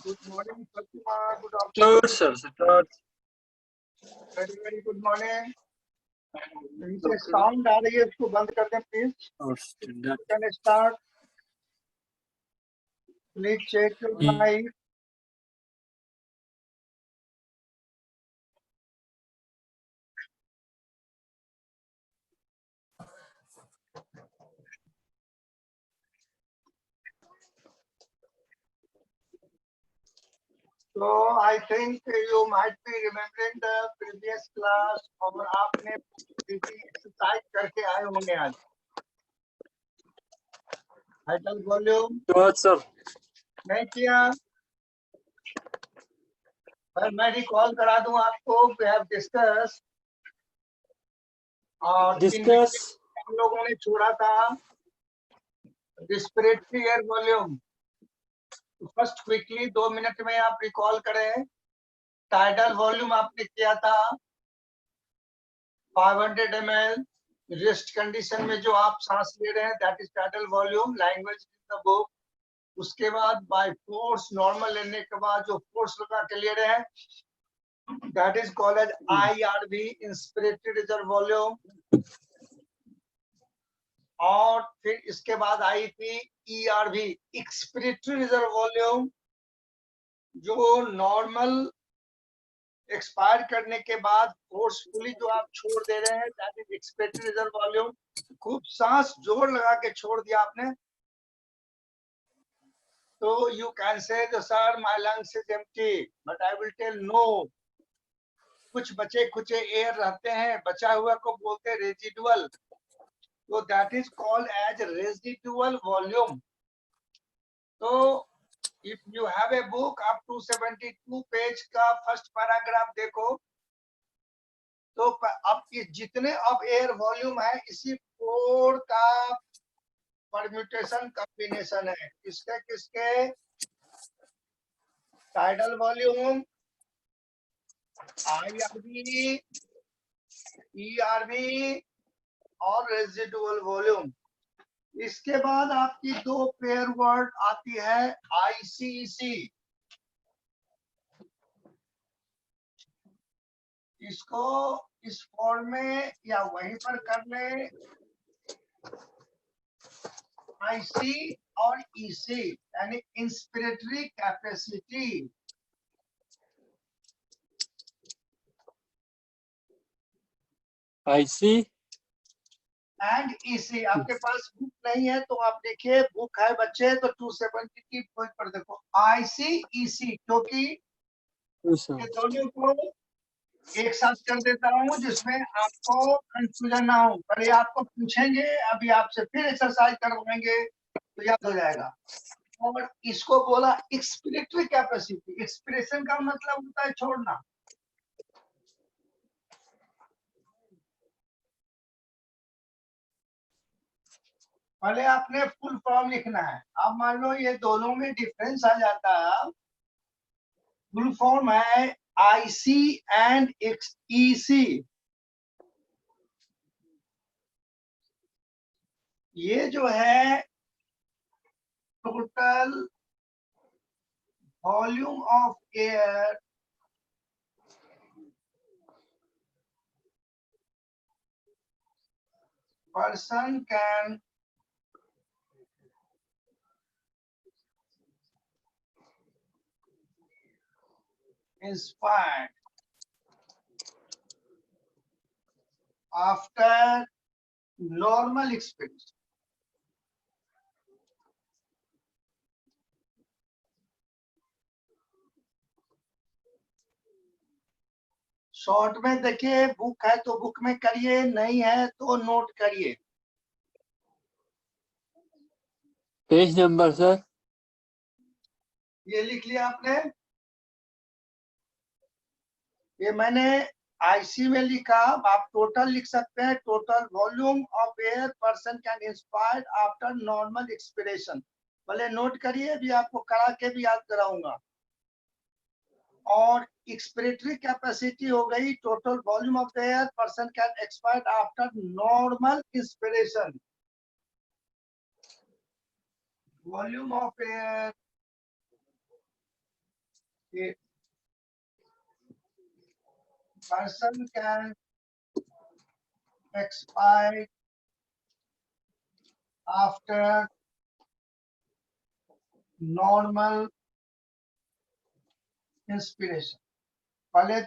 Good morning, Fatima. Good Start, afternoon. sir. Start. Very, very good morning. नीचे sound आ रही है, इसको बंद कर दें please. Can I start? Please check your mic. So I think you might be remembering the previous class और आपने exercise करके आए होंगे आज. Title volume Start, sir. नहीं किया, पर मैं रिकॉल करा दूं आपको. We have discussed और Discuss. हम लोगों ने छोड़ा था respiratory air volume. First quickly 2 minute में आप रिकॉल करें. टाइडल वॉल्यूम आपने किया था 500 ml. रेस्ट कंडीशन में जो आप सांस ले रहे हैं that is tidal volume. Language in the book. उसके बाद बाय फोर्स नॉर्मल लेने के बाद जो फोर्स लगा के ले रहे हैं that is called as IRV, inspiratory reserve volume. और फिर इसके बाद आई थी ERV, एक्सपिरेटरी रिजर्व वॉल्यूम, जो नॉर्मल एक्सपायर करने के बाद फोर्सफुली जो आप छोड़ दे रहे हैं that is expiratory reserve volume. खूब सांस जोर लगा के छोड़ दिया आपने तो you can say sir my lungs is empty, but I will tell no. कुछ बचे खुचे एयर रहते हैं, बचा हुआ को बोलते हैं रेजिडुअल. तो that is called as residual volume. तो if you have a book up to 72 page का फर्स्ट पैराग्राफ देखो तो अब जितने अब एयर वॉल्यूम है इसी 4 का परम्यूटेशन कॉम्बिनेशन है. किसके किसके? टाइडल वॉल्यूम, IRV, ERV और रेजिडुअल वॉल्यूम. इसके बाद आपकी 2 पेयर वर्ड आती है ICC. इसको इस फॉर्म में या वहीं पर कर ले. IC और EC यानी inspiratory capacity. IC and EC. आपके पास बुक नहीं है तो आप देखिए, बुक है बच्चे तो 270 की पेज पर देखो IC EC, क्योंकि ये दोनों को एक साथ कर देता हूँ जिसमें आपको कंफ्यूजन ना हो. पर ये आपको पूछेंगे, अभी आपसे फिर एक्सरसाइज करवाएंगे तो याद हो जाएगा. और इसको बोला एक्सपिरेटरी कैपेसिटी. एक्सप्रेशन का मतलब होता है छोड़ना. पहले आपने फुल फॉर्म लिखना है. अब मान लो ये दोनों में डिफरेंस आ जाता है. फुल फॉर्म है IC एंड EC. ये जो है total volume of air person can inspire after normal experience. Short में देखिए, बुक है तो बुक में करिए, नहीं है तो नोट करिए. Page number sir. ये लिख लिया आपने. ये मैंने IC में लिखा. आप टोटल लिख सकते हैं. Total volume of air person can inspire after normal expiration. पहले नोट करिए, भी आपको करा के भी याद कराऊंगा. और एक्सपिरेटरी कैपेसिटी हो गई total volume of air person can expire after normal inspiration. Volume of air A person can expire after normal inspiration. पहले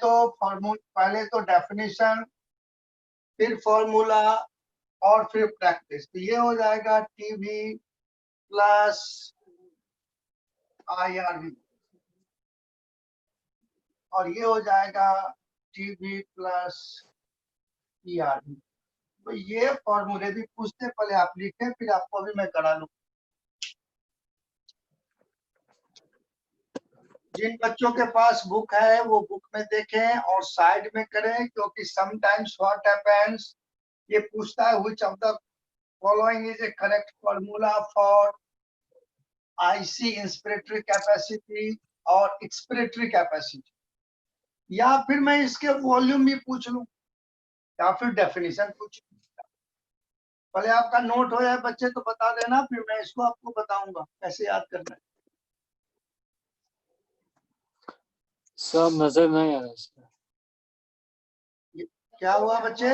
तो डेफिनेशन, फिर फॉर्मूला और फिर प्रैक्टिस। तो ये हो जाएगा टीवी प्लस IRV और ये हो जाएगा टीवी प्लस ERV। तो ये फॉर्मूले भी पूछते, पहले आप लिखें फिर आपको अभी मैं करा लूं। जिन बच्चों के पास बुक है वो बुक में देखें और साइड में करें, क्योंकि समटाइम्स व्हाट हैपेंस, ये पूछता है which of the following is A correct formula for IC inspiratory capacity और एक्सपिरेटरी कैपेसिटी, या फिर मैं इसके वॉल्यूम भी पूछ लूं या फिर डेफिनेशन पूछ लूं। पहले आपका नोट हो जाए बच्चे तो बता देना, फिर मैं इसको आपको बताऊंगा कैसे याद करना है। सब नजर नहीं आ रहा इसमें। क्या हुआ बच्चे,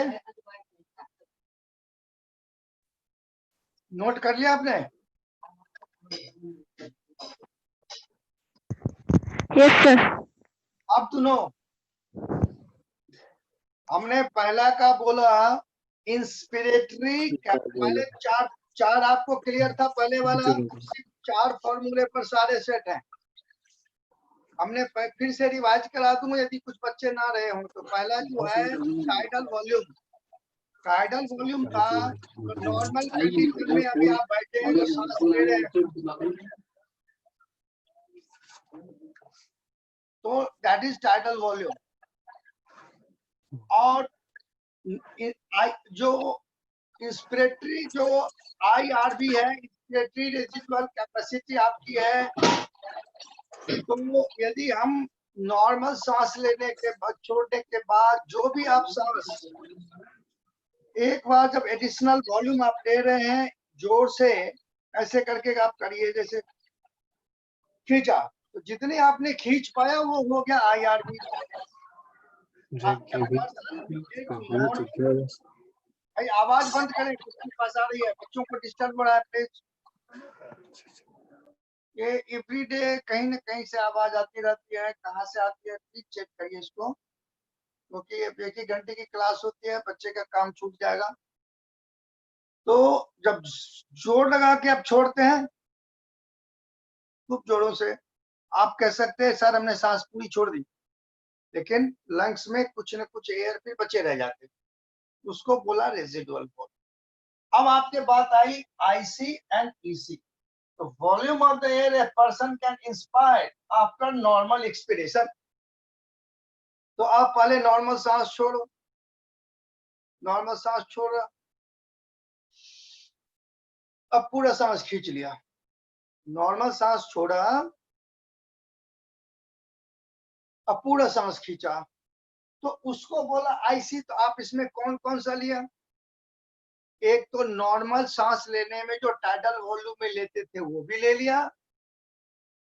नोट कर लिया आपने? Yes sir. अब सुनो, हमने पहला का बोला इंस्पिरेटरी, पहले चार आपको क्लियर था पहले वाला, सिर्फ 4 फॉर्मूले पर सारे सेट हैं। हमने फिर से रिवाइज करा दूंगा यदि कुछ बच्चे ना रहे हों। तो पहला जो है टाइडल वॉल्यूम, टाइडल वॉल्यूम था नॉर्मल कंडीशन में, अभी आप बैठे हैं तो सांस ले रहे हैं, तो दैट इज टाइडल वॉल्यूम। और जो इंस्पिरेटरी जो IRV है, इंस्पिरेटरी रेजिडुअल कैपेसिटी आपकी है, तो यदि हम नॉर्मल सांस लेने के बाद छोड़ने के बाद जो भी आप सांस, एक बार जब एडिशनल वॉल्यूम आप ले रहे हैं जोर से ऐसे करके आप करिए, जैसे खींचा तो जितने आपने खींच पाया वो हो गया IRV। भाई आवाज बंद करें, किसके पास आ रही है, बच्चों को डिस्टर्ब हो रहा है प्लीज। ये एवरीडे कहीं न कहीं से आवाज आती रहती है, कहाँ से आती है प्लीज चेक करिए इसको, क्योंकि अब 1 ही घंटे की क्लास होती है, बच्चे का काम छूट जाएगा। तो जब जोर लगा के आप छोड़ते हैं खूब जोरों से, आप कह सकते हैं सर हमने सांस पूरी छोड़ दी, लेकिन लंग्स में कुछ न कुछ एयर भी बचे रह जाते, उसको बोला रेजिडुअल वॉल्यूम। अब आपके बात आई IC एंड EC। तो volume of the air a person can inspire after normal expiration. तो आप पहले नॉर्मल सांस छोड़ो, नॉर्मल सांस छोड़ रहा, अब पूरा सांस खींच लिया, नॉर्मल सांस छोड़ा, अब पूरा सांस खींचा, तो उसको बोला IC। तो आप इसमें कौन कौन सा लिया, एक तो नॉर्मल सांस लेने में जो टाइडल वॉल्यूम में लेते थे वो भी ले लिया,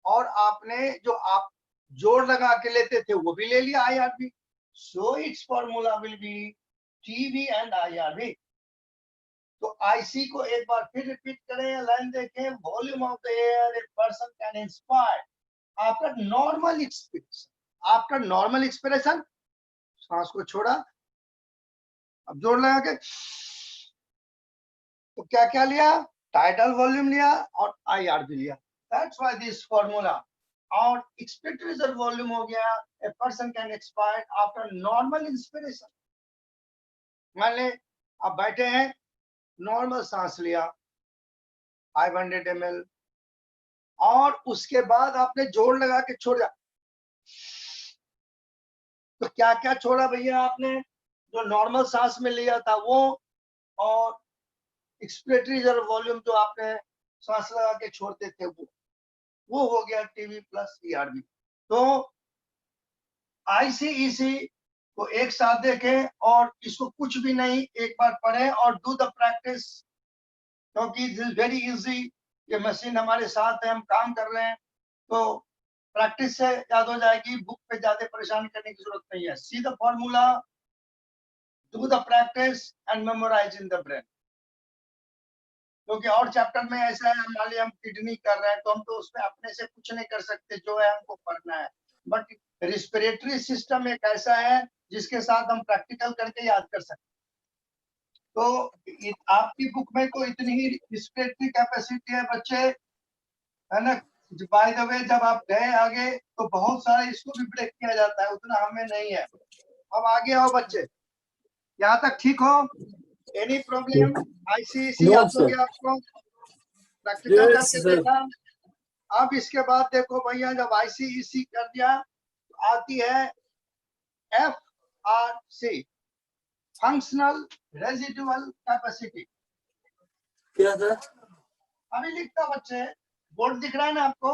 और आपने जो आप जोर लगा के लेते थे वो भी ले लिया IRV। So it's formula will be TV and IRV। तो IC को एक बार फिर रिपीट करें, लाइन देखें, volume of the air a person can inspire after normal expiration, after normal expiration, सांस को छोड़ा, अब जोर लगा के, तो क्या क्या लिया, टाइडल वॉल्यूम लिया और IRV लिया, दैट्स व्हाई दिस फॉर्मूला। और एक्सपेक्टेड रिजर्व वॉल्यूम हो गया a person can expire after normal inspiration. मान ले आप बैठे हैं, नॉर्मल सांस लिया 500 ml, और उसके बाद आपने जोर लगा के छोड़ा, तो क्या क्या छोड़ा भैया आपने, जो नॉर्मल सांस में लिया था वो, और एक्सपिरेटरी रिजर्व वॉल्यूम जो आपने सांस लगा के छोड़ते थे वो हो गया TV प्लस ERV। तो IC EC को एक साथ देखें और इसको कुछ भी नहीं, एक बार पढ़ें और डू द प्रैक्टिस, क्योंकि दिस इज वेरी इजी। ये मशीन हमारे साथ है, हम काम कर रहे हैं, तो प्रैक्टिस से याद हो जाएगी, बुक पे ज्यादा परेशान करने की जरूरत नहीं है। See the formula, do the practice and memorize in the brain. क्योंकि और चैप्टर में ऐसा है, मान लिया हम किडनी कर रहे हैं तो हम तो उसमें अपने से कुछ नहीं कर सकते, जो है हमको पढ़ना है। बट रिस्पिरेटरी सिस्टम एक ऐसा है जिसके साथ हम प्रैक्टिकल करके याद कर सकते हैं। तो आपकी बुक में तो इतनी ही रिस्पिरेटरी कैपेसिटी है बच्चे, है ना। बाय द वे जब आप गए आगे तो बहुत सारे इसको भी ब्रेक किया जाता है, उतना हमें नहीं है। अब आगे आओ बच्चे, यहाँ तक ठीक हो? Any problem? आईसीईसी No, याद हो sir. गया आपको? प्रैक्टिकल Yes, करके sir. देखा। अब इसके बाद देखो भैया, जब आईसीईसी कर दिया तो आती है FRC, फंक्शनल रेजिडुअल कैपेसिटी। क्या सर? अभी लिखता बच्चे, बोर्ड दिख रहा है ना आपको?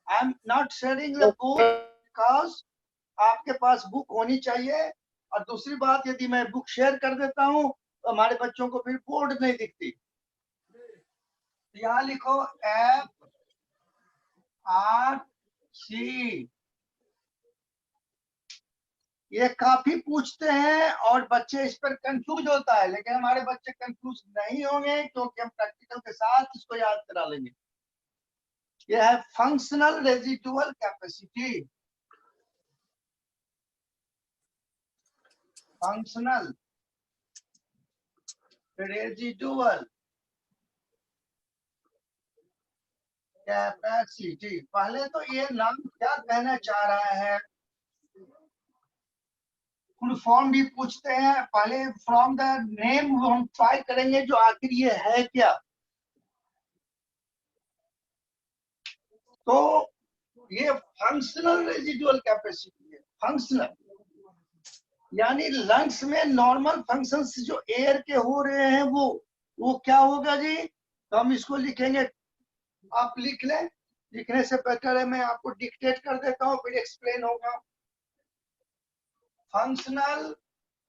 I am not sharing the book because आपके पास बुक होनी चाहिए। और दूसरी बात, यदि मैं बुक शेयर कर देता हूँ तो हमारे बच्चों को फिर बोर्ड नहीं दिखती। यहाँ लिखो FRC। ये काफी पूछते हैं और बच्चे इस पर कंफ्यूज होता है, लेकिन हमारे बच्चे कंफ्यूज नहीं होंगे क्योंकि हम प्रैक्टिकल के साथ इसको याद करा लेंगे। यह है functional residual capacity. Functional residual capacity. पहले तो ये नाम क्या कहना चाह रहा है, फुल फॉर्म भी पूछते हैं। पहले फ्रॉम द नेम हम ट्राई करेंगे जो आखिर ये है क्या। तो ये फंक्शनल रेजिडुअल कैपेसिटी है। फंक्शनल यानी लंग्स में नॉर्मल फंक्शंस जो एयर के हो रहे हैं वो क्या होगा जी? तो हम इसको लिखेंगे, आप लिख लें। लिखने से बेटर है मैं आपको डिक्टेट कर देता हूँ, फिर एक्सप्लेन होगा। फंक्शनल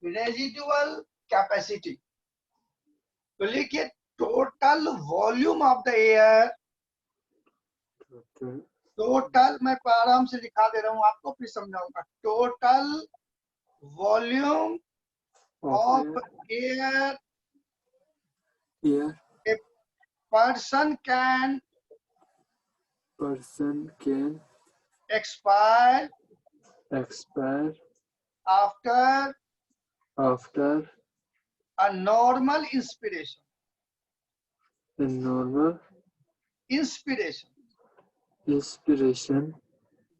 रेजिडुअल कैपेसिटी, तो लिखिए total volume of the air. Okay. Total, मैं आराम से लिखा दे रहा हूँ आपको, फिर समझाऊंगा। Total volume Of of air air. a person can expire expire after after a normal inspiration. a normal Inspiration, inspiration.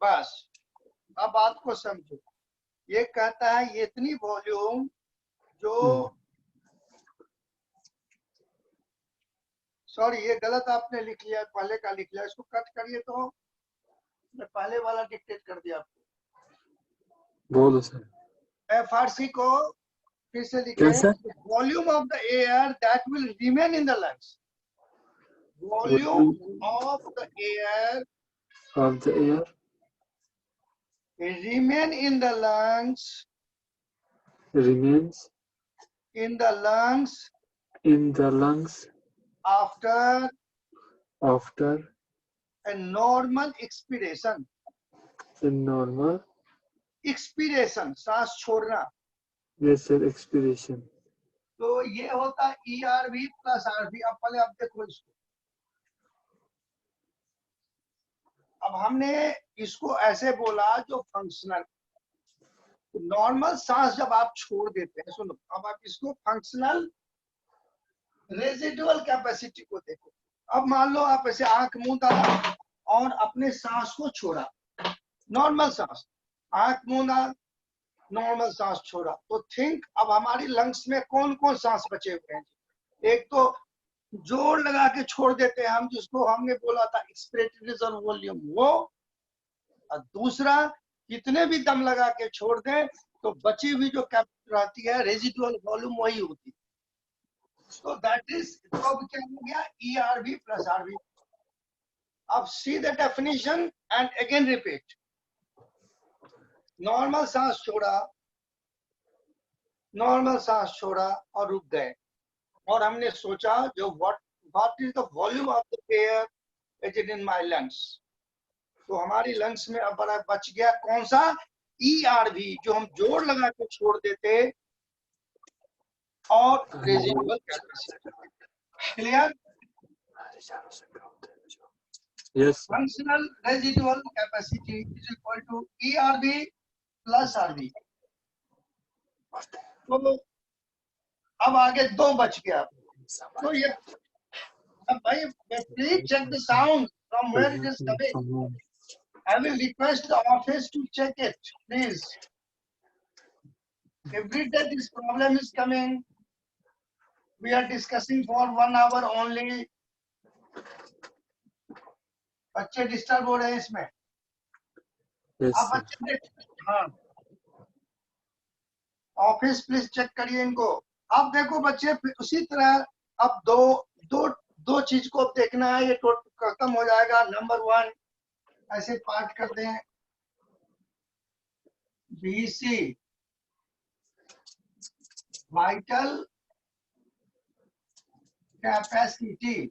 बस। अब बात को समझो, ये कहता है ये इतनी वॉल्यूम जो सॉरी ये गलत आपने लिख लिया, पहले का लिख लिया, इसको कट करिए। तो मैं पहले वाला डिक्टेट कर दिया आपको। बोलो सर। FRC को फिर से लिखे, कैसा? Volume of the air that will remain in the lungs. Volume of the air of the air remain in the lungs, remains in the lungs in the lungs after after a normal expiration. a normal Expiration, सांस छोड़ना। yes sir expiration. तो ये होता है ERV plus RV। अब पहले आप देखो इसको। अब हमने इसको ऐसे बोला जो फंक्शनल, नॉर्मल सांस जब आप छोड़ देते हैं, सुनो, अब आप इसको फंक्शनल रेजिडुअल कैपेसिटी को देखो। अब मान लो आप ऐसे आंख मूंदा और अपने सांस को छोड़ा, नॉर्मल सांस, आंख मूंदा, नॉर्मल सांस छोड़ा, तो थिंक अब हमारी लंग्स में कौन कौन सांस बचे हुए हैं। एक तो जोर लगा के छोड़ देते हैं हम, जिसको हमने बोला था एक्सपिरेटरी रिजर्व वॉल्यूम, वो। और दूसरा, कितने भी दम लगा के छोड़ दें तो बची हुई जो कैपेसिटी रहती है रेजिडुअल वॉल्यूम वही होती है। So that is, तो अब क्या हो गया, ERV plus RV। अब see the definition and again repeat। Normal सांस छोड़ा, नॉर्मल सांस छोड़ा और रुक गए, और हमने सोचा जो what is the volume of the air is in my lungs। तो हमारी लंग्स में अब बच गया कौन सा, ERV, जो हम जोड़ लगा के छोड़ देते, और residual capacity. Clear? Yes. Functional residual capacity is equal to ERV plus RV। तो अब आगे 2 बच गया। तो ये अब भाई, please check the sound from where it is coming. I will request the office to check it, please. Every day this problem is coming. We are discussing for 1 hour only. बच्चे डिस्टर्ब हो रहे हैं इसमें। Yes, आप sir. बच्चे देख, हाँ, office please check करिए इनको। अब देखो बच्चे, उसी तरह अब दो चीज को देखना है, ये खत्म हो जाएगा। नंबर 1 ऐसे पाठ करते हैं, BC vital capacity,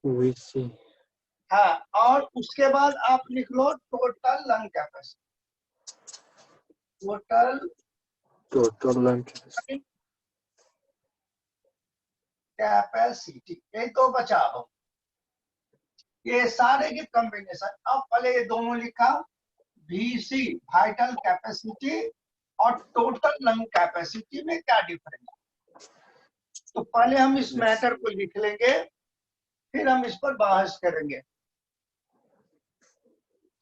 We see. हाँ, और उसके बाद आप लिख लो total lung capacity. Total lung capacity. Capacity, ये तो बचा हो, ये सारे के कॉम्बिनेशन। अब पहले ये दोनों लिखा, VC वाइटल कैपेसिटी और टोटल लंग कैपेसिटी में क्या डिफरेंस। तो पहले हम इस मैटर को लिख लेंगे, फिर हम इस पर बहस करेंगे।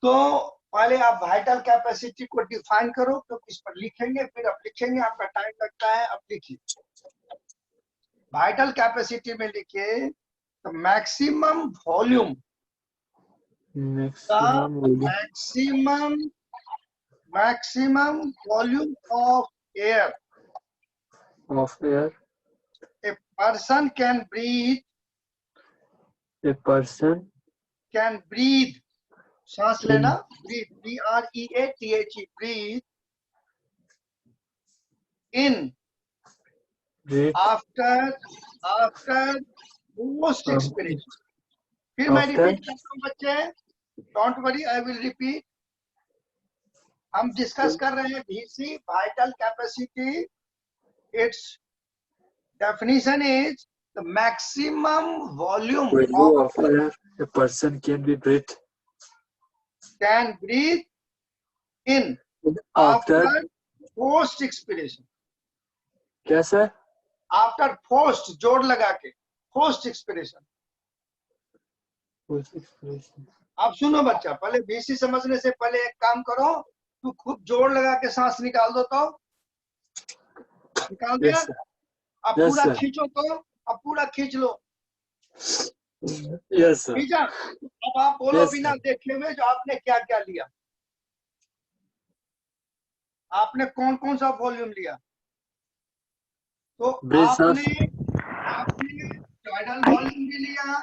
तो पहले आप वाइटल कैपेसिटी को डिफाइन करो, तो इस पर लिखेंगे, फिर आप लिखेंगे, आपका टाइम लगता है। अब लिखिए, वाइटल कैपेसिटी में लिखिए तो maximum volume maximum volume of air a person can breathe सांस लेना, breathe, BREATHE, breathe in after post expiration। फिर मैं रिपीट करता हूँ बच्चे, don't worry, I will repeat. हम डिस्कस कर रहे हैं VC vital capacity. It's definition is the maximum volume of air a person can breathe in after post expiration। क्या सर? आफ्टर पोस्ट जोड़ लगा के, पोस्ट एक्सपिरेशन। आप सुनो बच्चा, पहले VC समझने से पहले एक काम करो, तू खुद जोड़ लगा के सांस निकाल दो, तो निकाल दिया। अब पूरा खींचो, तो अब पूरा खींच लो। Yes sir. खींचा, अब आप बोलो बिना देखे हुए, जो आपने क्या क्या लिया। आपने कौन कौन सा वॉल्यूम लिया? तो आपने टाइडल वॉल्यूम भी लिया,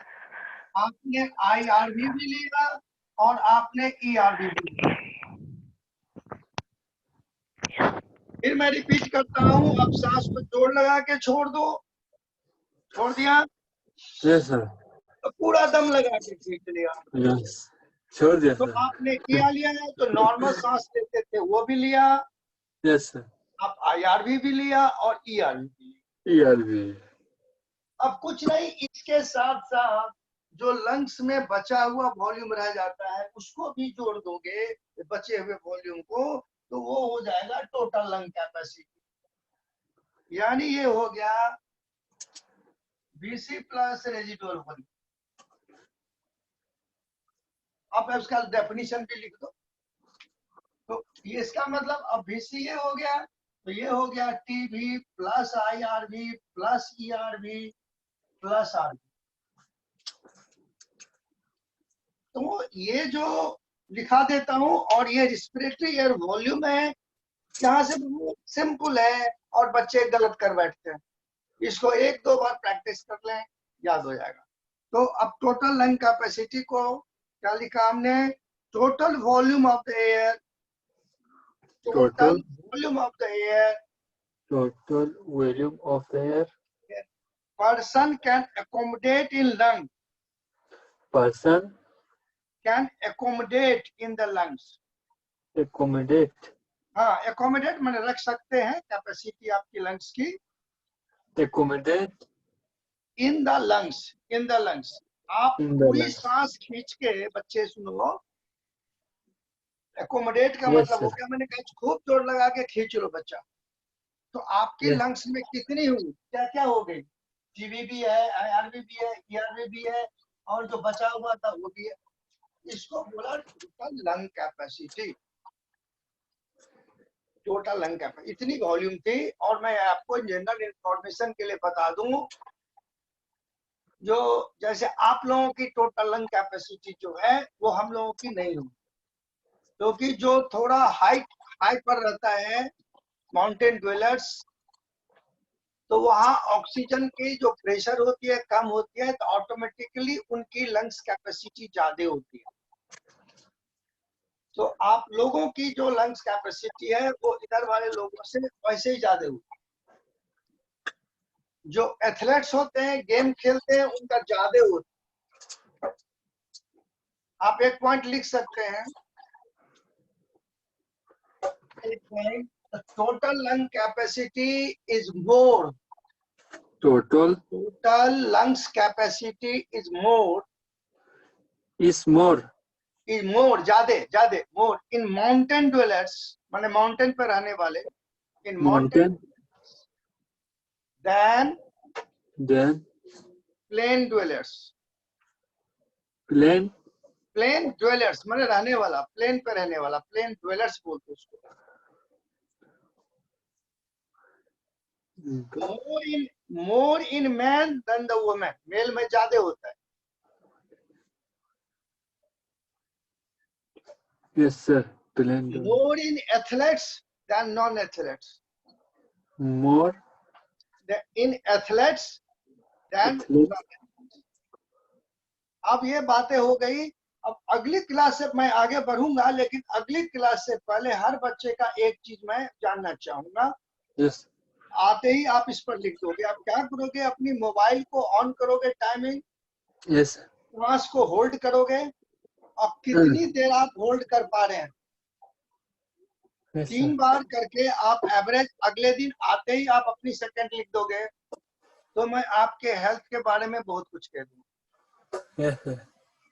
आपने IRV भी लिया, और आपने ERV भी लिया। फिर मैं रिपीट करता हूं, अब सांस को जोड़ लगा के छोड़ दो। छोड़ दिया? Yes sir. तो पूरा दम लगा के खींच लिया। यस, छोड़ दिया। तो आपने क्या लिया है? तो नॉर्मल सांस लेते थे वो भी लिया। Yes sir. आप IRV भी लिया और ERV भी लिया। अब कुछ नहीं, इसके साथ साथ जो लंग्स में बचा हुआ वॉल्यूम रह जाता है, उसको भी जोड़ दोगे बचे हुए वॉल्यूम को, तो वो हो जाएगा टोटल लंग कैपेसिटी। यानी ये हो गया VC प्लस रेजिडुअल वॉल्यूम। अब इसका डेफिनेशन भी लिख दो। तो ये इसका मतलब, अब VC ये हो गया, तो ये हो गया TV plus IRV plus ERV plus RV। तो ये जो लिखा देता हूं, और ये रिस्पिरेटरी एयर वॉल्यूम है, यहाँ से सिंपल है, और बच्चे गलत कर बैठते हैं। इसको 1-2 बार प्रैक्टिस कर लें, याद हो जाएगा। तो अब टोटल लंग कैपेसिटी को क्या लिखा हमने? Total volume of the air, total volume of the air person can accommodate in lung, person can accommodate in the lungs. Accommodate. हाँ, accommodate माने रख सकते हैं, कैपेसिटी आपकी लंग्स की Accommodate in the lungs, in the lungs. आप in the पूरी lungs. सांस खींच के, बच्चे सुनो, एकोमोडेट का Yes, मतलब हो sir. गया, मैंने कहा खूब जोर लगा के खींच लो बच्चा, तो आपकी Yes. लंग्स में कितनी हुई, क्या क्या हो गई, जीवी भी है, आईआरवी भी है, ईआरवी भी है, और जो बचा हुआ था वो भी है। इसको बोला total lung capacity, total lung capacity इतनी वॉल्यूम थी। और मैं आपको जनरल इंफॉर्मेशन के लिए बता दूं, जो जैसे आप लोगों की टोटल लंग कैपेसिटी जो है वो हम लोगों की नहीं होगी, क्योंकि जो थोड़ा हाई पर रहता है, माउंटेन ड्वेलर्स, तो वहाँ ऑक्सीजन की जो प्रेशर होती है कम होती है, तो ऑटोमेटिकली उनकी लंग्स कैपेसिटी ज्यादा होती है। तो आप लोगों की जो लंग्स कैपेसिटी है वो इधर वाले लोगों से वैसे ही ज्यादा होती है। जो एथलेट्स होते हैं, गेम खेलते हैं, उनका ज्यादा होता है। आप एक पॉइंट लिख सकते हैं, एक point, total lung capacity is more, Total total lungs capacity is more, is more. Is more, ज्यादा ज्यादा, मोर इन माउंटेन ड्वेलर्स, माने माउंटेन पर रहने वाले, in mountain Mountain than than plain dwellers. plain. Plain dwellers माने रहने वाला, plane पे रहने वाला, प्लेन ड्वेलर्स बोलते हैं उसको। More in man than the women, male में ज्यादा होता है। Yes, sir. Plain. More in athletes than non athletes, More in athletes than athlete. नॉन। अब ये बातें हो गई। अब अगली क्लास से मैं आगे बढ़ूंगा, लेकिन अगली क्लास से पहले हर बच्चे का एक चीज मैं जानना चाहूंगा। Yes. आते ही आप इस पर लिख दोगे। आप क्या करोगे, अपनी मोबाइल को ऑन करोगे, टाइमिंग, Yes. श्वास को होल्ड करोगे, और कितनी देर आप होल्ड कर पा रहे हैं, Yes, 3 sir. बार करके आप एवरेज अगले दिन आते ही आप अपनी सेकंड लिख दोगे, तो मैं आपके हेल्थ के बारे में बहुत कुछ कह दूंगा। Yes, sir.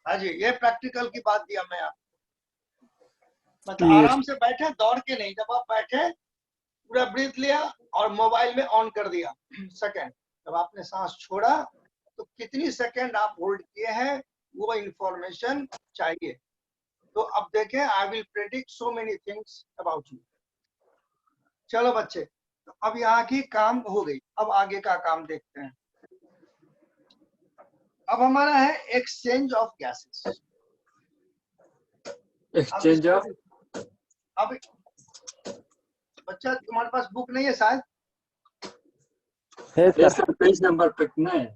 हाँ जी, ये प्रैक्टिकल की बात दिया मैं आप, मतलब Clear. आराम से बैठे, दौड़ के नहीं, जब आप बैठे पूरा ब्रीथ लिया और मोबाइल में ऑन कर दिया सेकंड, जब आपने सांस छोड़ा तो कितनी सेकंड आप होल्ड किए हैं, वो इंफॉर्मेशन चाहिए। तो अब देखें, I will predict so many things about you. चलो बच्चे, तो अब यहाँ की काम हो गई, अब आगे का काम देखते हैं। अब हमारा है exchange of gases. Exchange of. अब बच्चा, तुम्हारे पास बुक नहीं है शायद? Yes, sir. Page number कितना है?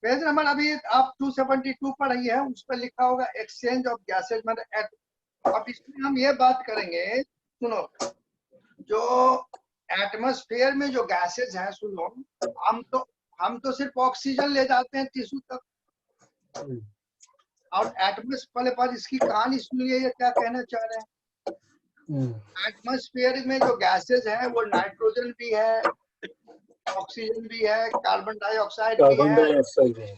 पेज नंबर अभी आप 272 पर ही है, उस पर लिखा होगा एक्सचेंज ऑफ गैसेज। मतलब अब इसमें हम ये बात करेंगे, सुनो, जो एटमॉस्फेयर में जो गैसेज हैं, सुनो, हम तो सिर्फ ऑक्सीजन ले जाते हैं टिश्यू तक, और एटमॉस्फेयर पर इसकी कहानी सुनिए, ये क्या कहना चाह रहे हैं। एटमॉस्फेयर में जो गैसेज हैं वो नाइट्रोजन भी है, ऑक्सीजन भी है, कार्बन डाइऑक्साइड भी Carbon है, dioxide है.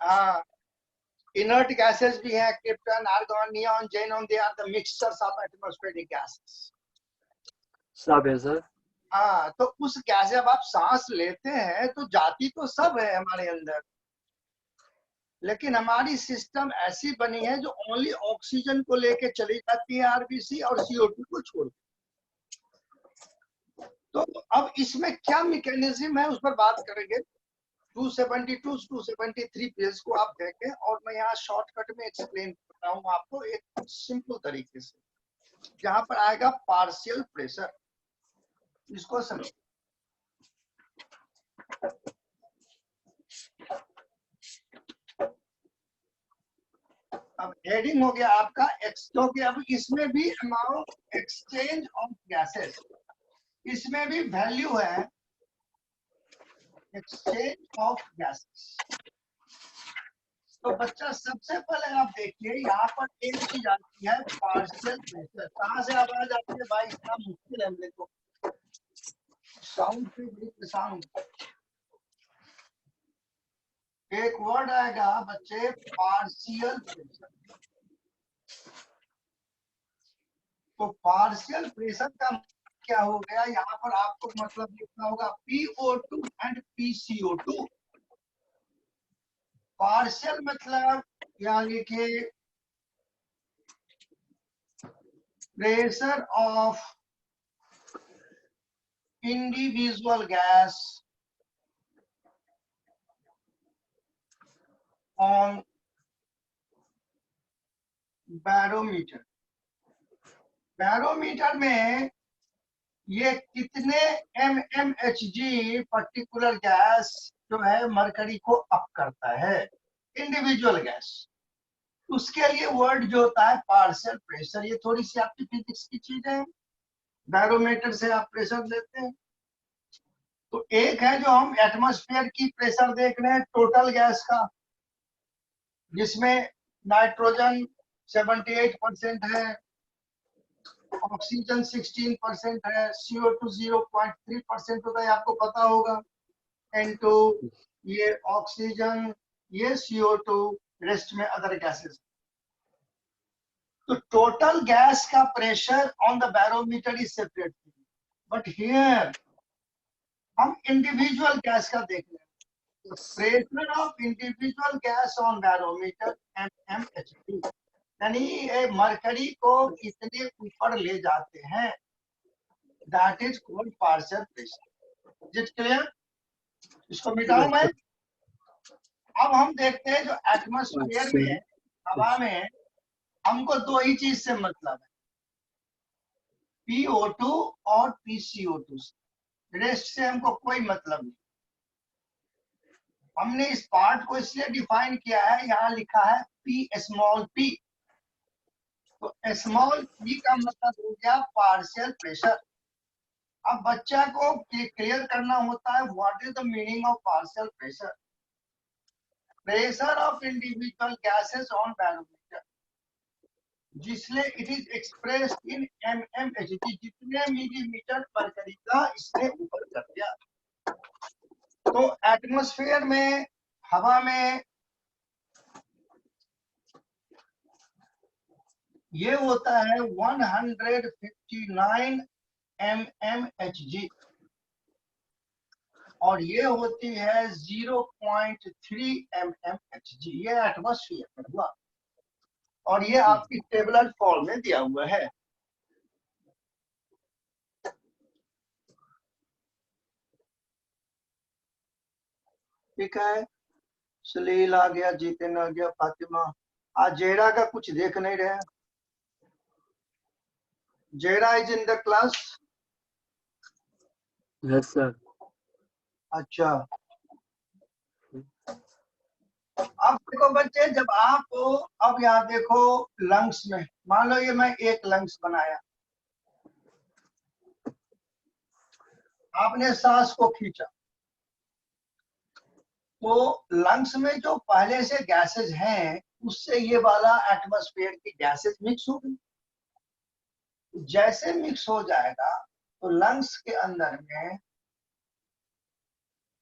हाँ, इनर्ट गैसेस भी है, krypton, argon, neon, xenon, they are the mixtures of atmospheric gases. सब है सर. हाँ, तो उस गैस, जब आप सांस लेते हैं तो जाती तो सब है हमारे अंदर, लेकिन हमारी सिस्टम ऐसी बनी है जो ओनली ऑक्सीजन को लेके चली जाती है आरबीसी, और CO2 को छोड़। तो अब इसमें क्या मैकेनिज्म है उस पर बात करेंगे। 272 273 पेज को आप देखें, और मैं यहाँ शॉर्टकट में एक्सप्लेन कर रहा हूँ आपको एक सिंपल तरीके से, जहां पर आएगा पार्शियल प्रेशर, इसको समझो। अब हेडिंग हो गया आपका एक्स, क्योंकि अब इसमें भी अमाउंट एक्सचेंज ऑफ गैसेस, इसमें भी वैल्यू है एक्सचेंज ऑफ गैसेस। तो बच्चा सबसे पहले आप देखिए यहाँ पर एक चीज आती है पार्शियल प्रेशर। कहाँ से आवाज आती है भाई, इतना मुश्किल है मेरे को, साउंड से बड़ी परेशान हूँ। एक वर्ड आएगा बच्चे, पार्शियल प्रेशर। तो पार्शियल प्रेशर का क्या हो गया, यहाँ पर आपको मतलब लिखना होगा PO2 एंड PCO2। पार्शियल मतलब यानी कि pressure of individual gas on barometer. Barometer में ये कितने mmHg पर्टिकुलर गैस जो है मरकरी को अप करता है, इंडिविजुअल गैस। उसके लिए वर्ड जो होता है पार्शियल प्रेशर। ये थोड़ी सी आपकी फिजिक्स की चीज है, बैरोमीटर से आप प्रेशर लेते हैं। तो एक है जो हम एटमॉस्फेयर की प्रेशर देख रहे हैं टोटल गैस का, जिसमें नाइट्रोजन 78% है, ऑक्सीजन 16% है, CO2 0.3% होता है, आपको पता होगा। N2 ये ऑक्सीजन, ये CO2, रेस्ट में अदर गैसेस। तो टोटल गैस का pressure on the barometer is separate, but here हम इंडिविजुअल गैस का देख रहे हैं। Pressure of individual gas on barometer mmHg, यानी मरकरी को कितने ऊपर ले जाते हैं, that is called partial pressure. Is clear? इसको मिटाऊं मैं? अब हम देखते हैं जो एटमॉस्फेयर में, हवा में, हमको दो ही चीज से मतलब है, PO2 और PCO2 से। रेस्ट से हमको कोई मतलब नहीं। हमने इस पार्ट को इसलिए डिफाइन किया है, यहाँ लिखा है P। तो स्मॉल p का मतलब हो गया पार्शियल प्रेशर। अब बच्चा को क्लियर करना होता है what is the meaning of partial pressure. Pressure of individual gases on barometer, जिसने it is expressed in mmHg, जितने मिलीमीटर मरकरी का इसने ऊपर कर दिया। तो एटमॉस्फेयर में, हवा में ये होता है 159 mmHg और ये होती है 0.3 mmHg। ये एटमॉस्फेयर में हुआ और ये आपकी टेबुलर फॉर्म में दिया हुआ है। ठीक है, सलील आ गया, जीतन आ गया, फातिमा। आज जेरा का कुछ देख नहीं रहे। जेरा is in the class? Yes sir. अच्छा, अब देखो बच्चे, जब आप, अब यहाँ देखो लंग्स में, मान लो ये मैं एक लंग्स बनाया, आपने सांस को खींचा, तो लंग्स में जो पहले से गैसेज हैं उससे ये वाला एटमॉस्फेयर की गैसेज मिक्स हो गई। जैसे मिक्स हो जाएगा तो लंग्स के अंदर में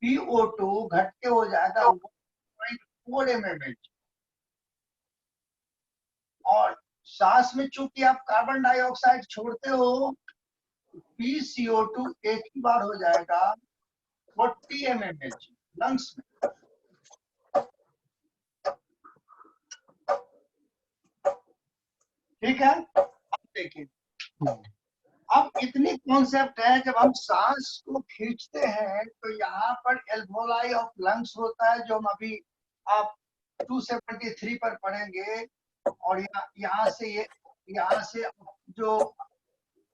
PO2 घट के हो जाएगा 1.4 mmHg। और सांस में चूंकि आप कार्बन डाइऑक्साइड छोड़ते हो, PCO2 एक ही बार हो जाएगा 40 mmHg लंग्स में। ठीक है, अब देखिए, अब इतनी कॉन्सेप्ट है, जब हम सांस को खींचते हैं तो यहाँ पर एल्वोलाई ऑफ लंग्स होता है, जो हम अभी आप 273 पर पढ़ेंगे। और यहाँ से जो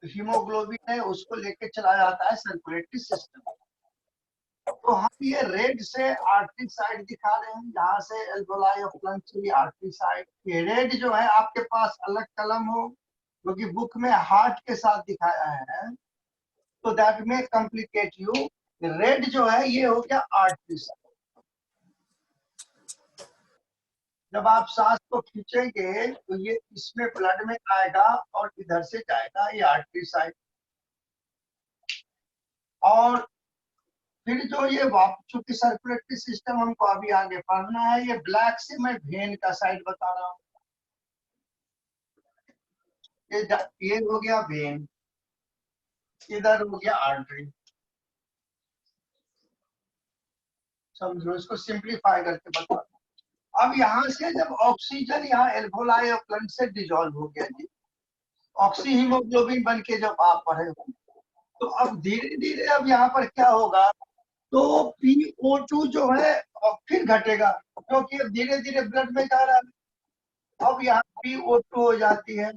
हीमोग्लोबिन है उसको लेके चला जाता है सर्कुलेटरी सिस्टम। तो हम ये रेड से आर्टरी साइड दिखा रहे हैं, यहाँ से एल्वोलाई ऑफ लंग्स की आर्टरी साइड। ये रेड जो है, आपके पास अलग कलम हो, क्योंकि बुक में हार्ट के साथ दिखाया है, तो दैट में कॉम्प्लिकेट यू। रेड जो है ये हो गया आर्टरी साइड। जब आप सांस को खींचेंगे तो ये इसमें ब्लड में आएगा और इधर से जाएगा ये आर्टरी साइड, और फिर जो ये चूंकि सर्कुलेटरी सिस्टम हमको अभी आगे पढ़ना है, ये ब्लैक से मैं वेन का साइड बता रहा हूँ। ये हो गया वेन, इधर हो गया आर्टरी। समझो, इसको सिंप्लीफाई करके बता। अब यहाँ से जब ऑक्सीजन यहाँ एल्वोलाई और लंग से डिजोल्व हो गया जी, ऑक्सी हीमोग्लोबिन बन के जब आप पढ़े हो, तो अब धीरे धीरे अब यहाँ पर क्या होगा, तो PO2 जो है फिर घटेगा, क्योंकि अब धीरे धीरे ब्लड में जा रहा है। अब यहाँ PO2 हो जाती है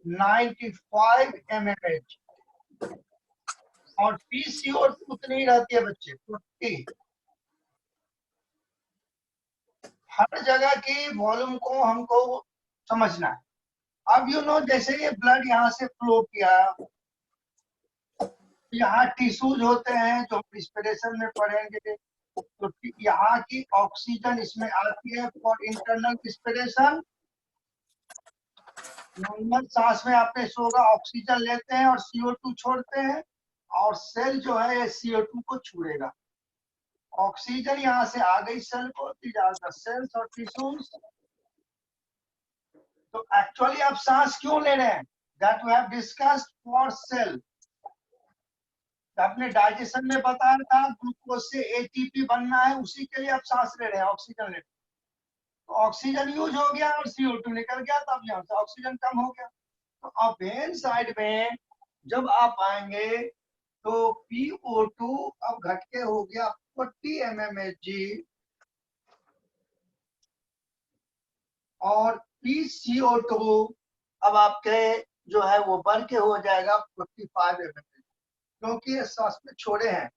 95 mmHg, और PCO2 उतनी रहती है बच्चे 40। हर जगह की वॉल्यूम को हमको समझना है। अब जैसे ये ब्लड यहाँ से फ्लो किया, यहाँ टिश्यूज होते हैं जो रिस्पिरेशन में पड़ेंगे, तो यहाँ की ऑक्सीजन इसमें आती है फॉर इंटरनल रिस्पिरेशन। नॉर्मल सांस में आपने होगा ऑक्सीजन लेते हैं और CO2 छोड़ते हैं, और सेल जो है ये CO2 को छोड़ेगा। ऑक्सीजन यहाँ से आ गई सेल को, सेल्स और टिश्यूज। तो एक्चुअली आप सांस क्यों ले रहे हैं, that we have discussed for cell. आपने डाइजेशन में बताया था ग्लूकोज से ATP बनना है, उसी के लिए आप सांस ले रहे हैं, ऑक्सीजन ले रहे हैं। तो ऑक्सीजन यूज हो गया और CO2 निकल गया, तब यहाँ से ऑक्सीजन कम हो गया। तो अब वेन साइड में जब आप आएंगे तो PO2 अब घट के हो गया 40 mmHg, और PCO2 अब आपके जो है वो बढ़ के हो जाएगा 45 mmHg, क्योंकि ये सांस में छोड़े हैं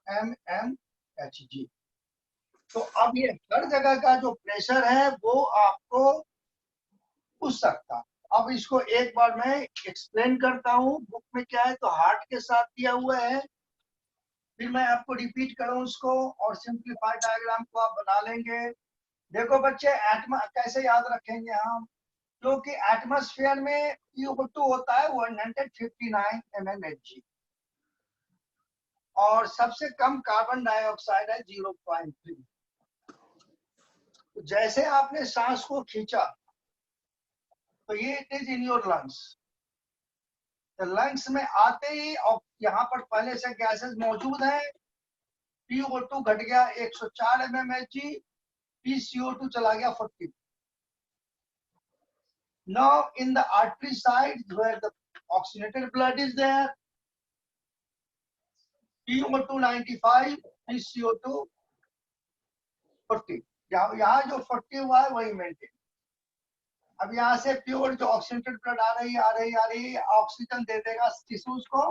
mmHg। तो अब ये हर जगह का जो प्रेशर है वो आपको पूछ सकता है। अब इसको एक बार मैं एक्सप्लेन करता हूँ, बुक में क्या है तो हार्ट के साथ दिया हुआ है, फिर मैं आपको रिपीट करूँ उसको, और सिंप्लीफाइड डायग्राम को आप बना लेंगे। देखो बच्चे, कैसे याद रखेंगे हम, क्योंकि एटमॉस्फेयर में CO2 होता है 159 mmHg, और सबसे कम कार्बन डाइऑक्साइड है 0.3। जैसे आपने सांस को खींचा तो ये it is in your lungs, तो लंग्स में आते ही और यहाँ पर पहले से गैसेस मौजूद है, PO2 घट गया 104 mmHg, PCO2 चला गया 40। Now in the artery side where the oxygenated blood is there, PO2 95, PCO2 40। यहाँ जो 40 हुआ है वही मेंटेन। अब यहाँ से प्योर जो ऑक्सीजनेटेड ब्लड आ रही है, ऑक्सीजन दे देगा टिश्यूज को,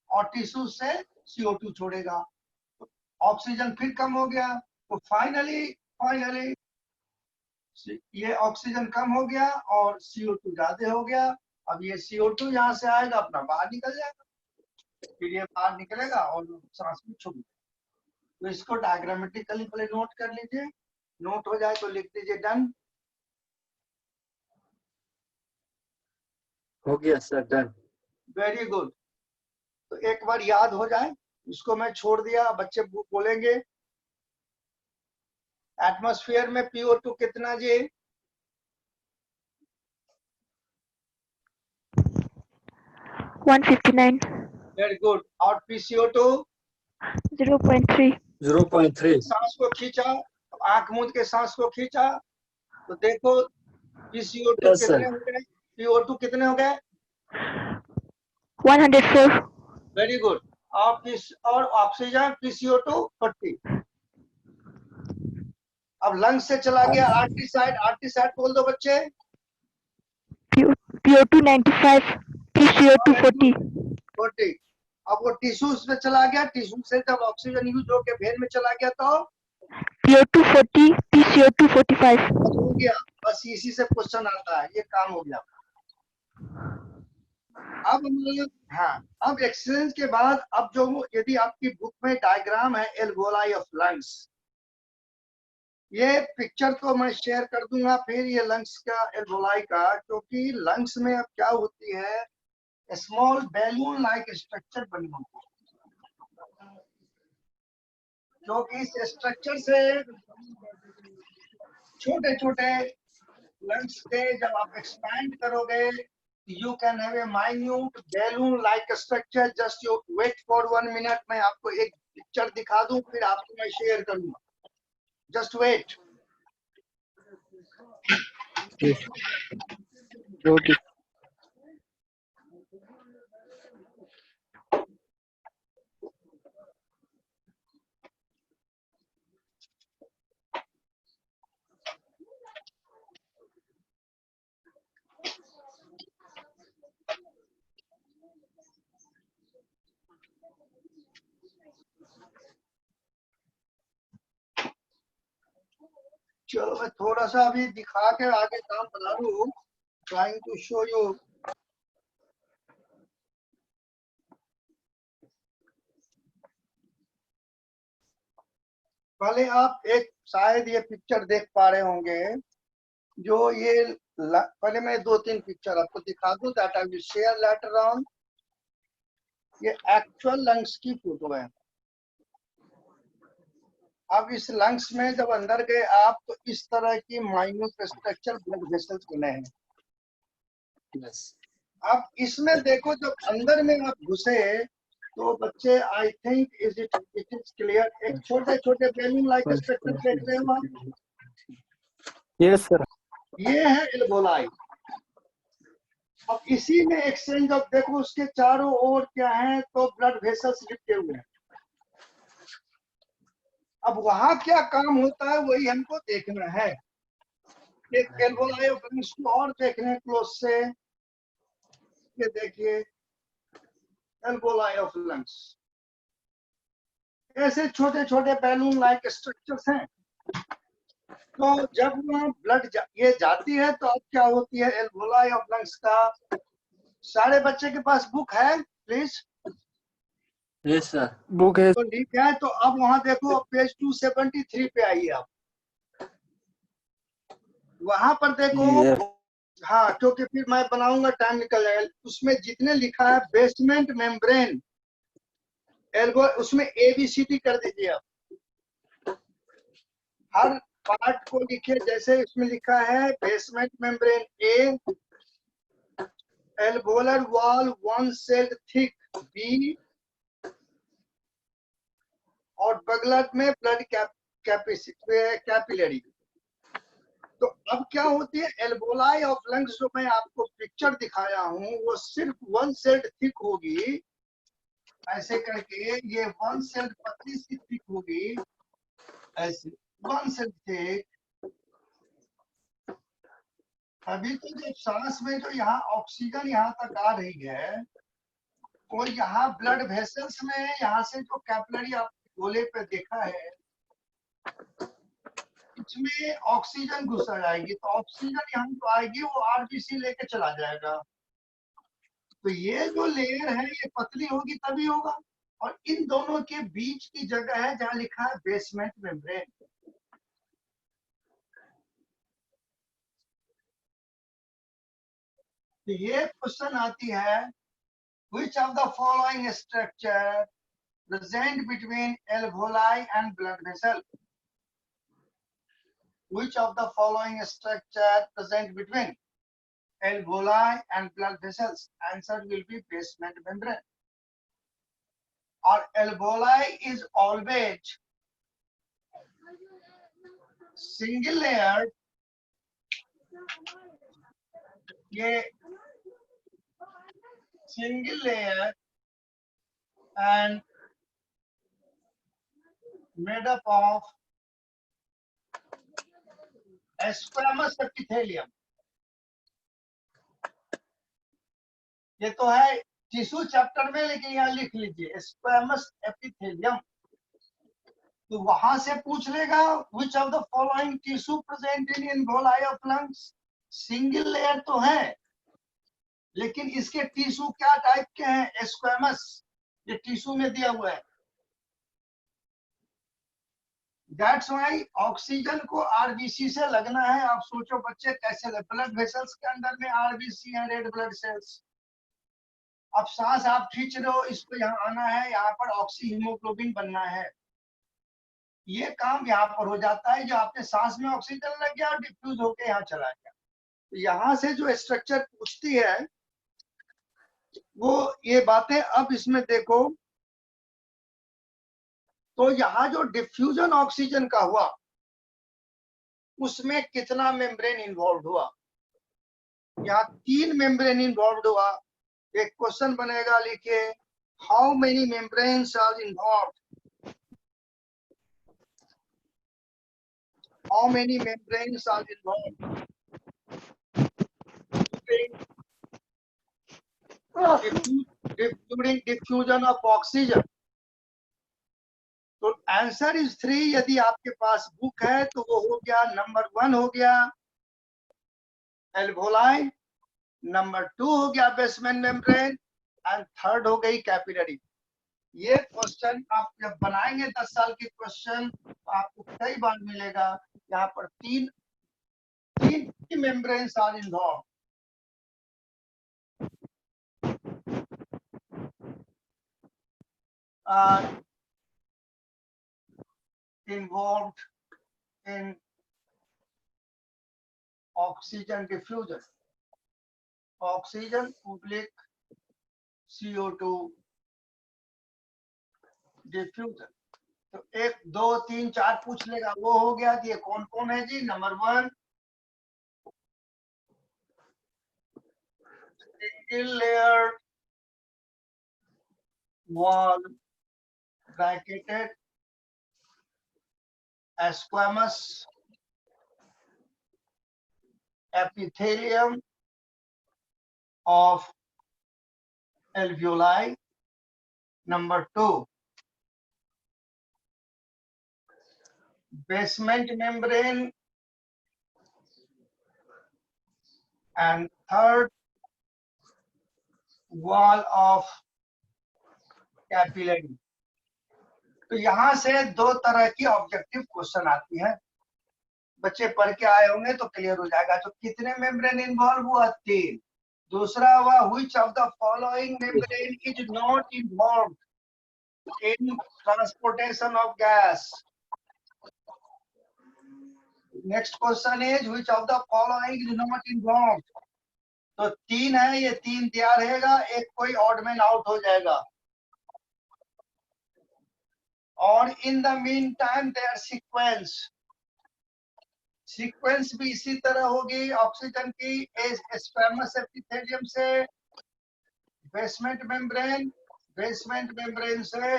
और टिश्यूज से CO2 छोड़ेगा, तो ऑक्सीजन फिर कम हो गया। तो फाइनली ये ऑक्सीजन कम हो गया और CO2 ज्यादा हो गया। अब ये CO2 यहाँ से आएगा, अपना बाहर निकल जाएगा, फिर ये बाहर निकलेगा और सांस में छुप। तो इसको डायग्रामेटिकली पहले नोट कर लीजिए, नोट हो जाए तो लिख दीजिए डन। हो गया सर, डन। Very good. तो एक बार याद हो जाए, इसको मैं छोड़ दिया, बच्चे बोलेंगे एटमॉस्फेयर में PO2 कितना जी? 159. Very good. और PCO2 0.3. 0.3। सांस को खींचा, आंख मूंद के सांस को खींचा, तो देखो PCO2 Yes, कितने sir. हो गए, PO2 कितने हो गए? 104. Very good. और ऑक्सीजन PCO2 40। अब लंग्स से चला गया आर्टरी साइड बोल दो बच्चे। PO2 95. PCO2 40. 40। अब वो टिश्यूज में चला गया, टिश्यू से जब ऑक्सीजन यूज होकर वेन में चला गया तो PO2 40. PCO2 45. हो गया। बस इसी से क्वेश्चन आता है, ये काम हो गया। अब हाँ, अब एक्सरसाइज के बाद अब जो यदि आपकी बुक में डायग्राम है एल्वोलाई ऑफ लंग्स, ये पिक्चर तो मैं शेयर कर दूंगा फिर ये लंग्स का एल्वोलाई का, क्योंकि लंग्स में अब क्या होती है, स्मॉल बैलून लाइक स्ट्रक्चर बनी होती है, क्योंकि इस स्ट्रक्चर से छोटे छोटे लंग्स के जब आप एक्सपैंड करोगे, you can have a minute balloon like structure. Just you wait for 1 minute, मैं आपको एक पिक्चर दिखा दूं फिर आपको मैं शेयर करूंगा। Just wait. Okay. चलो मैं थोड़ा सा अभी दिखा के आगे काम बना लूं, ट्राइंग टू शो यू। पहले आप एक शायद ये पिक्चर देख पा रहे होंगे, जो ये पहले मैं 2-3 पिक्चर आपको दिखा दूं that I will share later on. ये एक्चुअल लंग्स की फोटो है। अब इस लंग्स में जब अंदर गए आप तो इस तरह की माइन्यूट स्ट्रक्चर ब्लड वेसल्स बने हैं। Yes. अब इसमें देखो जब अंदर में आप घुसे तो बच्चे, I think it is clear, एक छोटे छोटे बैलून लाइक स्ट्रक्चर देख रहे हो आप, Yes, sir. ये है एल्वोलाई। अब इसी में एक्सचेंज ऑफ देखो उसके चारों ओर क्या है, तो ब्लड वेसल्स लिपटे हुए हैं। अब वहां क्या काम होता है वही हमको देखना है। एक एल्वोलाई ऑफ लंग्स को और देखने क्लोज से, ये देखिए एल्वोलाई ऑफ लंग्स, ऐसे छोटे छोटे बैलून लाइक स्ट्रक्चर्स हैं। तो जब वहाँ ब्लड ये जाती है तो अब क्या होती है एल्वोलाई ऑफ लंग्स का। सारे बच्चे के पास बुक है प्लीज? Yes, sir. Book है. तो ठीक है, तो अब वहां देखो पेज 273 पे आइए आप, वहां पर देखो। Yes. हाँ, क्योंकि फिर मैं बनाऊंगा टाइम निकल जाएगा। उसमें जितने लिखा है बेसमेंट मेम्ब्रेन एल्वो, उसमें ABCD कर दीजिए आप, हर पार्ट को लिखिए। जैसे इसमें लिखा है basement membrane A, alveolar wall 1 celled thick B, और बगलर में ब्लड कैपिलरी। तो अब क्या होती है एल्वोलाई ऑफ लंग्स, जो मैं आपको पिक्चर दिखाया हूं वो सिर्फ 1 सेल्ड थिक होगी, ऐसे करके ये 1 सेल्ड पतली सी थिक होगी, ऐसे 1 सेल्ड थिक। अभी तो जो सांस में जो यहाँ ऑक्सीजन यहाँ तक आ रही है, और यहाँ ब्लड वेसल्स में यहाँ से जो कैपिलरी आप गोले पे देखा है, इसमें ऑक्सीजन घुस जाएगी, तो ऑक्सीजन यहाँ तो आएगी, वो RBC लेके चला जाएगा। तो ये जो लेयर है ये पतली होगी तभी होगा। और इन दोनों के बीच की जगह है जहाँ लिखा है बेसमेंट मेम्ब्रेन। तो ये क्वेश्चन आती है, which of the following structure present between alveoli and blood vessel? Which of the following structure present between alveoli and blood vessels? Answer will be basement membrane. Or alveoli is always single layered, ये single layer and made up of squamous epithelium। ये तो है tissue chapter में, लेकिन यहाँ लिख लीजिए squamous epithelium. तो वहां से पूछ लेगा which of the following tissue present in alveoli of lungs? Single layer तो है, लेकिन इसके टिश्यू क्या टाइप के हैं? स्क्वैमस। ये टिश्यू में दिया हुआ है। दैट्स वाई ऑक्सीजन को आरबीसी से लगना है। आप सोचो बच्चे कैसे ब्लड वेसल्स के अंदर में आरबीसी है, रेड ब्लड सेल्स। अब सांस आप खींच रहे हो, इसको यहाँ आना है, यहाँ पर ऑक्सी हीमोग्लोबिन बनना है। ये काम यहाँ पर हो जाता है, जो आपने सांस में ऑक्सीजन लग गया और डिफ्यूज होके यहाँ चला गया। तो यहाँ से जो स्ट्रक्चर पूछती है वो ये बातें। अब इसमें देखो, तो यहाँ जो डिफ्यूजन ऑक्सीजन का हुआ उसमें कितना मेम्ब्रेन इन्वॉल्व हुआ? यहाँ 3 मेम्ब्रेन इन्वॉल्व हुआ। एक क्वेश्चन बनेगा, लिखिए how many membranes are involve? How many membranes are involve during diffusion of oxygen? तो आंसर इज 3। यदि आपके पास बुक है तो वो हो गया, नंबर 1 हो गया एल्वोलाई, नंबर 2 हो गया बेसमेंट मेम्ब्रेन, एंड थर्ड हो गई कैपिलरी। ये क्वेश्चन आप जब बनाएंगे 10 साल के क्वेश्चन तो आपको कई बार मिलेगा। यहाँ पर तीन membranes are involve. Involved in oxygen diffusion, oxygen oblique CO2 diffusion। तो 1 2 3 4 पूछ लेगा, वो हो गया। ये कौन कौन है जी? Number 1 single layer wall bracketed squamous epithelium of alveoli। Number 2 basement membrane, and third wall of capillary. तो यहां से 2 तरह की ऑब्जेक्टिव क्वेश्चन आती है। बच्चे पढ़ के आए होंगे तो क्लियर हो जाएगा। तो कितने मेम्ब्रेन इन्वॉल्व हुआ? 3। दूसरा हुआ which of the following membrane is not involve in transportation of gas. Next question is which of the following is not involve. तो 3 है, ये 3 तैयार रहेगा, एक कोई ऑड मैन आउट हो जाएगा। और in the mean time their sequence भी इसी तरह होगी ऑक्सीजन की। स्क्वैमस एपिथेलियम से बेसमेंट मेम्ब्रेन से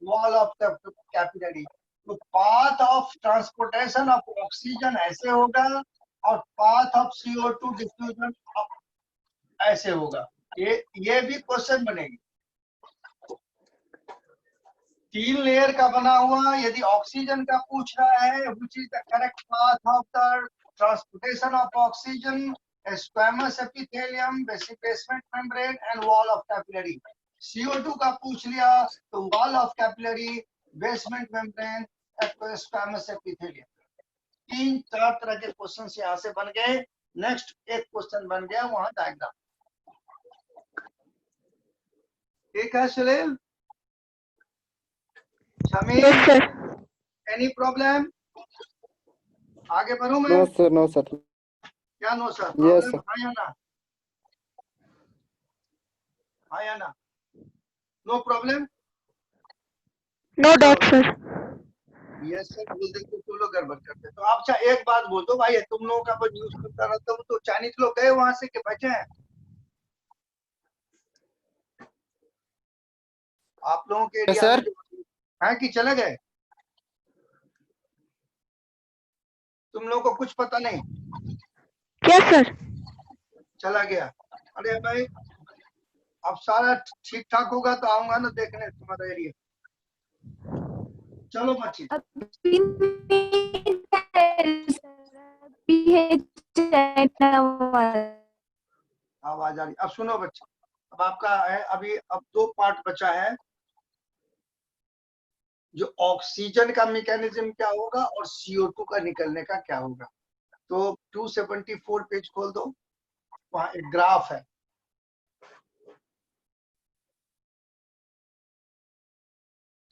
वॉल ऑफ द कैपिलरी। तो path of transportation of oxygen ऐसे होगा और पाथ ऑफ CO2 डिफ्यूजन ऐसे होगा। ये भी क्वेश्चन बनेगी। 3 लेयर का बना हुआ। यदि ऑक्सीजन का पूछ रहा है which is the correct path of the transportation of oxygen, squamous epithelium, basement membrane and wall of capillary. CO2 का पूछ लिया तो wall of capillary, basement membrane, squamous epithelium. 3-4 तरह के क्वेश्चन यहाँ से बन गए। नेक्स्ट एक क्वेश्चन बन गया वहां डायग्राम। ठीक है Sunil? Yes, sir. Any problem? आगे बढ़ूं मैं? No sir, no sir. क्या no sir? Yes, problem sir. है या ना? है या ना? No problem? No doubt, sir. Yes sir बोल देते तो लोग गड़बड़ करते। तो आप अच्छा एक बात बोल दो भाई, तुम लोगों का न्यूज करता रहता हूँ, तो चाइनीज लोग गए वहां से कि बचे हैं? आप लोगों के एरिया सर। में जो है कि चले गए? तुम लोगों को कुछ पता नहीं? Yes, sir. चला गया? अरे भाई अब सारा ठीक ठाक होगा तो आऊंगा ना देखने तुम्हारा एरिया। चलो बच्चे, अभी नहीं है सर, अभी है चाइना वाला। आवाज आ रही। अब सुनो बच्चे, अब आपका है अभी, अब 2 पार्ट बचा है। जो ऑक्सीजन का मैकेनिज्म क्या होगा और CO2 का निकलने का क्या होगा। तो 274 पेज खोल दो, वहां एक ग्राफ है।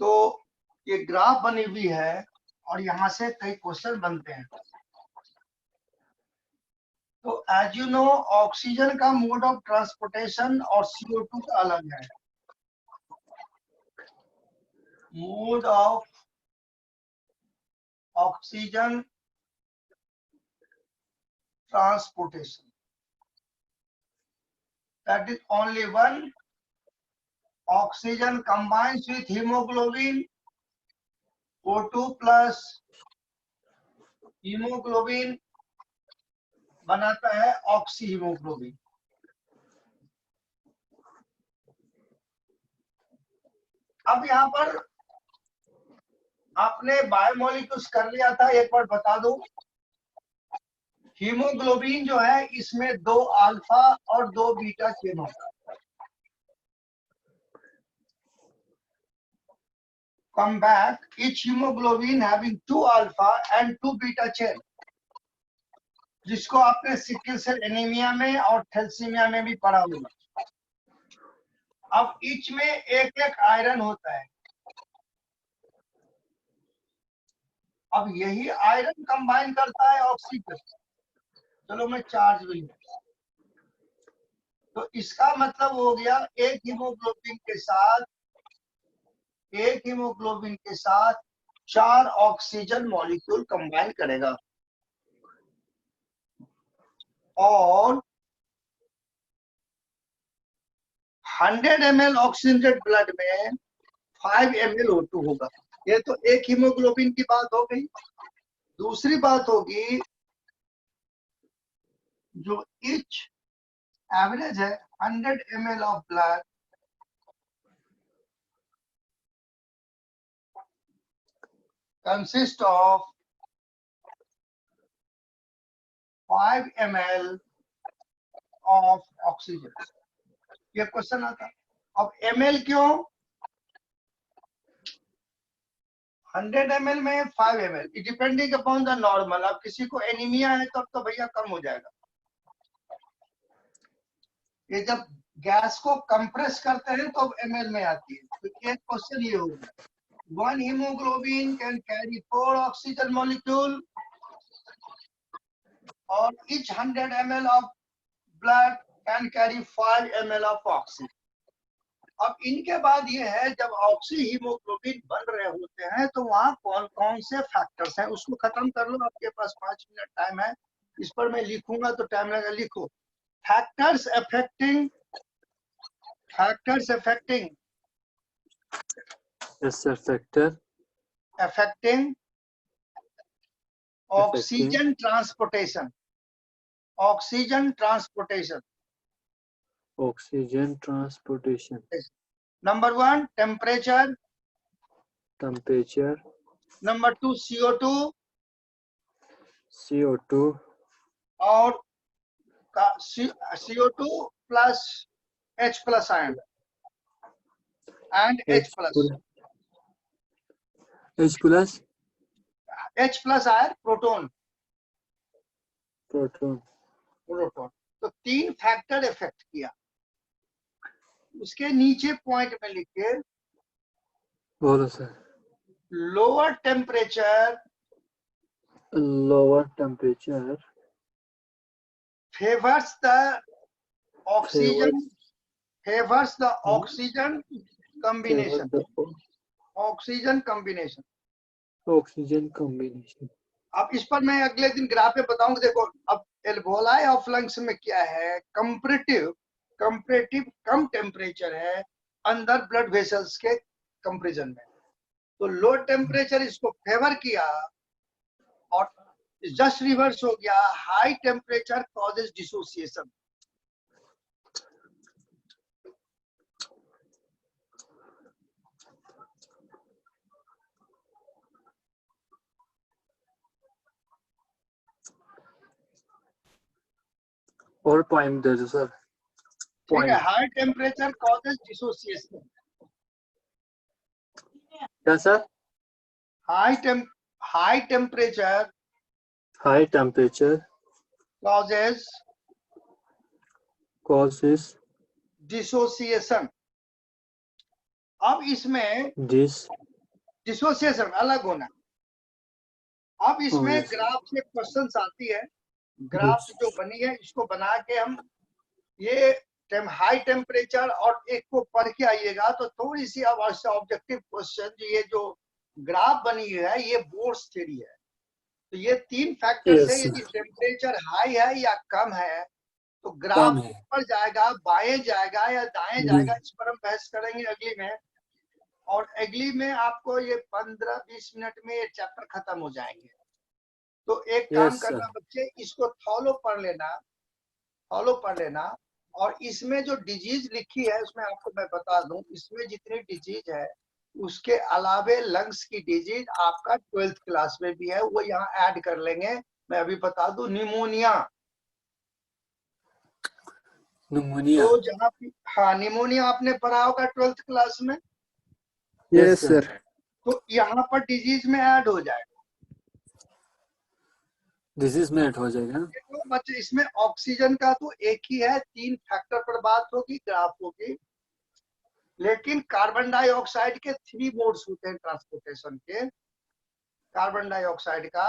तो ये ग्राफ बनी हुई है और यहाँ से कई क्वेश्चन बनते हैं। तो एज यू नो, ऑक्सीजन का मोड ऑफ ट्रांसपोर्टेशन और CO2 का अलग है। Mode of oxygen transportation, that is only one. Oxygen combines with hemoglobin, O2 plus hemoglobin बनाता है ऑक्सी हीमोग्लोबिन। अब यहाँ पर आपने बायोमोलिक्यूल्स कर लिया था, एक बार बता दूं। हीमोग्लोबिन जो है इसमें 2 अल्फा और 2 बीटा चेन होता है। Come back, each hemoglobin having 2 alpha and 2 beta chain, जिसको आपने सिकल सेल एनीमिया में और थैलेसीमिया में भी पढ़ा होगा। अब ईच में एक एक आयरन होता है। अब यही आयरन कंबाइन करता है ऑक्सीजन। चलो मैं चार्ज भी लूं, तो इसका मतलब हो गया एक हीमोग्लोबिन के साथ 4 ऑक्सीजन मॉलिक्यूल कंबाइन करेगा और 100 ml ऑक्सीजनेटेड ब्लड में 5 ml O2 होगा। ये तो एक हीमोग्लोबिन की बात हो गई। दूसरी बात होगी, जो ईच एवरेज है 100 ml of blood consist of 5 ml of oxygen। ये क्वेश्चन आता। अब ml क्यों? 100 ml में 5 ml, depending upon the normal. अब किसी को एनीमिया है तब तो भैया कम हो जाएगा। ये जब गैस को कंप्रेस करते हैं तो ml में आती है। तो एक क्वेश्चन ये होगा, 1 hemoglobin can carry 4 oxygen molecule or each 100 ml of blood can carry 5 ml of oxygen। अब इनके बाद ये है, जब ऑक्सी हीमोग्लोबिन बन रहे होते हैं तो वहाँ कौन कौन से फैक्टर्स हैं, उसको खत्म कर लो। आपके पास 5 मिनट टाइम है, इस पर मैं लिखूंगा तो टाइम लगेगा। लिखो, factors affecting Yes, sir. Factor affecting oxygen transportation। Oxygen transportation। Number 1, temperature। Number 2, CO2 और CO2 plus H plus ion and H plus ion proton. तो 3 फैक्टर इफेक्ट किया। उसके नीचे पॉइंट में लिखे, बोलो sir. Lower temperature favors the oxygen combination। अब इस पर मैं अगले दिन ग्राफ में बताऊंगा। देखो, अब एल्वोलाई ऑफ लंग्स में क्या है, कंपैरेटिव कम टेम्परेचर है अंदर ब्लड वेसल्स के कंपैरिजन में। तो लो टेम्परेचर इसको फेवर किया और जस्ट रिवर्स हो गया, हाई टेम्परेचर कॉजेज डिसोसिएशन। और पॉइंट दे दो सर। ठीक है, हाई टेम्परेचर कॉजेज डिसोसिएशन। क्या sir? high temperature High temperature causes causes dissociation. अब इसमें this. डिसोसिएशन अलग होना। अब इसमें yes. ग्राफ से क्वेश्चंस आती है, ग्राफ जो बनी है इसको बना के हम ये हाई टेम्परेचर और एक को पढ़ के आइएगा तो थोड़ी सी ऑब्जेक्टिव क्वेश्चन, ये जो ग्राफ बनी है ये बोर्स थ्योरी है। तो ये 3 फैक्टर Yes, से sir. यदि टेम्परेचर हाई है या कम है तो कम ग्राफ है। ऊपर जाएगा, बाएं जाएगा या दाएं जाएगा, इस पर हम बहस करेंगे अगली में। और अगली में आपको ये 15-20 मिनट में ये चैप्टर खत्म हो जाएंगे। तो एक काम Yes, sir. करना बच्चे, इसको फॉलो पढ़ लेना। और इसमें जो डिजीज लिखी है उसमें आपको मैं बता दूं, इसमें जितनी डिजीज है उसके अलावे लंग्स की डिजीज आपका 12th क्लास में भी है, वो यहाँ ऐड कर लेंगे। मैं अभी बता दूं, निमोनिया। Pneumonia. तो जहाँ हाँ निमोनिया आपने पढ़ा होगा 12th क्लास में, Yes, sir. तो यहाँ पर डिजीज में ऐड हो जाएगा। Disease में ऐड हो जाएगा। तो बच्चे इसमें ऑक्सीजन का तो एक ही है, 3 फैक्टर पर बात होगी, ग्राफ होगी। लेकिन कार्बन डाइऑक्साइड के 3 मोड्स होते हैं ट्रांसपोर्टेशन के। कार्बन डाइऑक्साइड का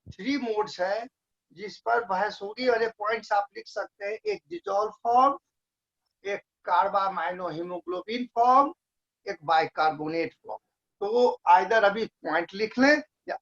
3 मोड्स है जिस पर बहस होगी और ये पॉइंट्स आप लिख सकते हैं। एक डिजॉल्व फॉर्म, एक कार्बामाइनो हीमोग्लोबिन फॉर्म, एक बाइकार्बोनेट फॉर्म। तो आइदर अभी पॉइंट लिख लें या